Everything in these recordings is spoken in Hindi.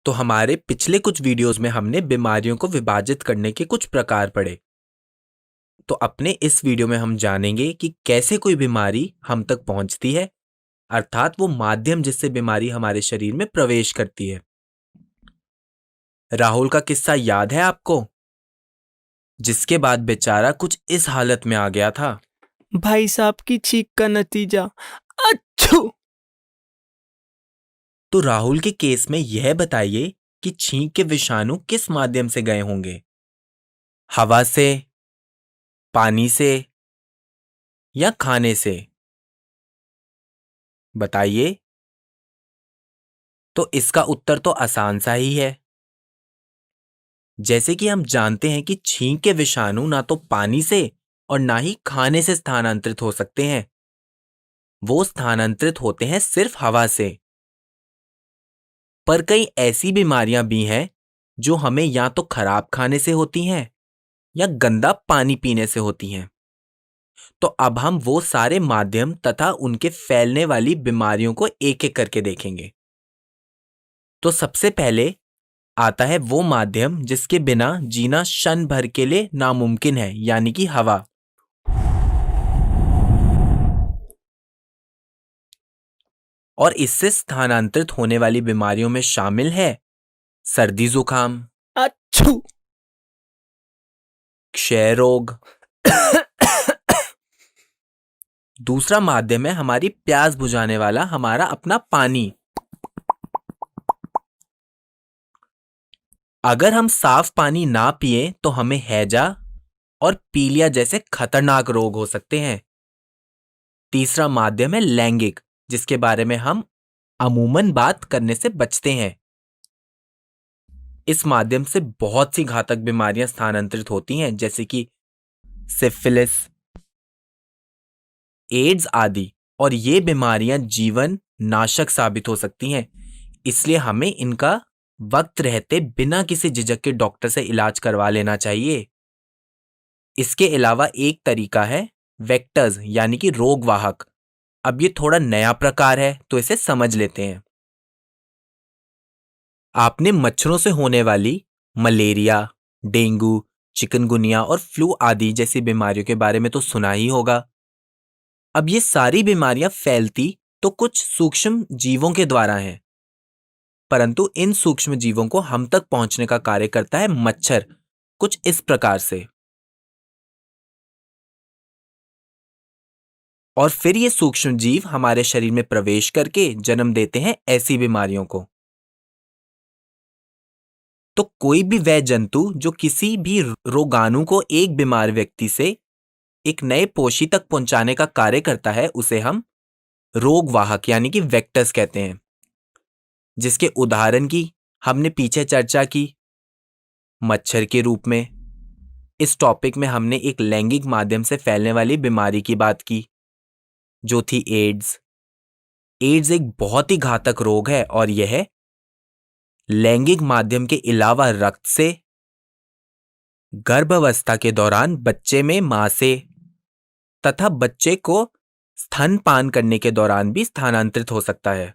तो हमारे पिछले कुछ वीडियोस में हमने बीमारियों को विभाजित करने के कुछ प्रकार पढ़े। तो अपने इस वीडियो में हम जानेंगे कि कैसे कोई बीमारी हम तक पहुंचती है, अर्थात वो माध्यम जिससे बीमारी हमारे शरीर में प्रवेश करती है। राहुल का किस्सा याद है आपको, जिसके बाद बेचारा कुछ इस हालत में आ गया था। भाई साहब की चीख का नतीजा। अच्छू। तो राहुल के केस में यह बताइए कि छींक के विषाणु किस माध्यम से गए होंगे, हवा से, पानी से या खाने से? बताइए। तो इसका उत्तर तो आसान सा ही है। जैसे कि हम जानते हैं कि छींक के विषाणु ना तो पानी से और ना ही खाने से स्थानांतरित हो सकते हैं, वो स्थानांतरित होते हैं सिर्फ हवा से। पर कई ऐसी बीमारियां भी हैं जो हमें या तो खराब खाने से होती हैं या गंदा पानी पीने से होती हैं। तो अब हम वो सारे माध्यम तथा उनके फैलने वाली बीमारियों को एक एक करके देखेंगे। तो सबसे पहले आता है वो माध्यम जिसके बिना जीना क्षण भर के लिए नामुमकिन है, यानी कि हवा। और इससे स्थानांतरित होने वाली बीमारियों में शामिल है सर्दी जुकाम, अच्छू। क्षय रोग। दूसरा माध्यम है हमारी प्यास बुझाने वाला हमारा अपना पानी। अगर हम साफ पानी ना पिए तो हमें हैजा और पीलिया जैसे खतरनाक रोग हो सकते हैं। तीसरा माध्यम है लैंगिक, जिसके बारे में हम अमूमन बात करने से बचते हैं। इस माध्यम से बहुत सी घातक बीमारियां स्थानांतरित होती हैं, जैसे कि सिफिलिस, एड्स आदि। और ये बीमारियां जीवन नाशक साबित हो सकती हैं, इसलिए हमें इनका वक्त रहते बिना किसी झिझक के डॉक्टर से इलाज करवा लेना चाहिए। इसके अलावा एक तरीका है वेक्टर्स, यानी कि रोगवाहक। अब ये थोड़ा नया प्रकार है, तो इसे समझ लेते हैं। आपने मच्छरों से होने वाली मलेरिया, डेंगू, चिकनगुनिया और फ्लू आदि जैसी बीमारियों के बारे में तो सुना ही होगा। अब ये सारी बीमारियां फैलती तो कुछ सूक्ष्म जीवों के द्वारा हैं, परंतु इन सूक्ष्म जीवों को हम तक पहुंचने का कार्य करता है मच्छर, कुछ इस प्रकार से। और फिर ये सूक्ष्म जीव हमारे शरीर में प्रवेश करके जन्म देते हैं ऐसी बीमारियों को। तो कोई भी वह जंतु जो किसी भी रोगाणु को एक बीमार व्यक्ति से एक नए पोषी तक पहुंचाने का कार्य करता है, उसे हम रोगवाहक यानी कि वेक्टर्स कहते हैं। जिसके उदाहरण की हमने पीछे चर्चा की, मच्छर के रूप में। इस टॉपिक में हमने एक लैंगिक माध्यम से फैलने वाली बीमारी की बात की, जो थी एड्स। एड्स एक बहुत ही घातक रोग है और यह लैंगिक माध्यम के अलावा रक्त से, गर्भावस्था के दौरान बच्चे में मां से तथा बच्चे को स्तनपान करने के दौरान भी स्थानांतरित हो सकता है।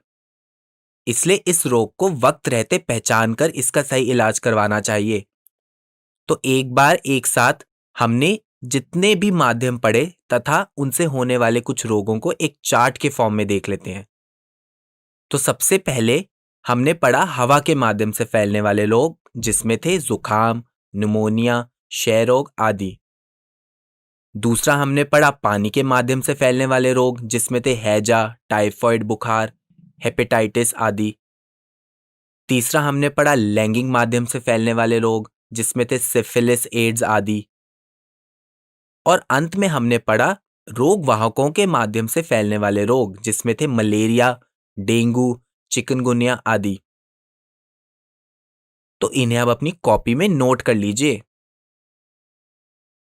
इसलिए इस रोग को वक्त रहते पहचान कर इसका सही इलाज करवाना चाहिए। तो एक बार एक साथ हमने जितने भी माध्यम पढ़े तथा उनसे होने वाले कुछ रोगों को एक चार्ट के फॉर्म में देख लेते हैं। तो सबसे पहले हमने पढ़ा हवा के माध्यम से फैलने वाले रोग, जिसमें थे जुकाम, निमोनिया, क्षय रोग आदि। दूसरा हमने पढ़ा पानी के माध्यम से फैलने वाले रोग, जिसमें थे हैजा, टाइफॉइड बुखार, हेपेटाइटिस आदि। तीसरा हमने पढ़ा लैंगिक माध्यम से फैलने वाले रोग, जिसमें थे सिफिलिस, एड्स आदि। और अंत में हमने पढ़ा रोग वाहकों के माध्यम से फैलने वाले रोग, जिसमें थे मलेरिया, डेंगू, चिकनगुनिया आदि। तो इन्हें अब अपनी कॉपी में नोट कर लीजिए।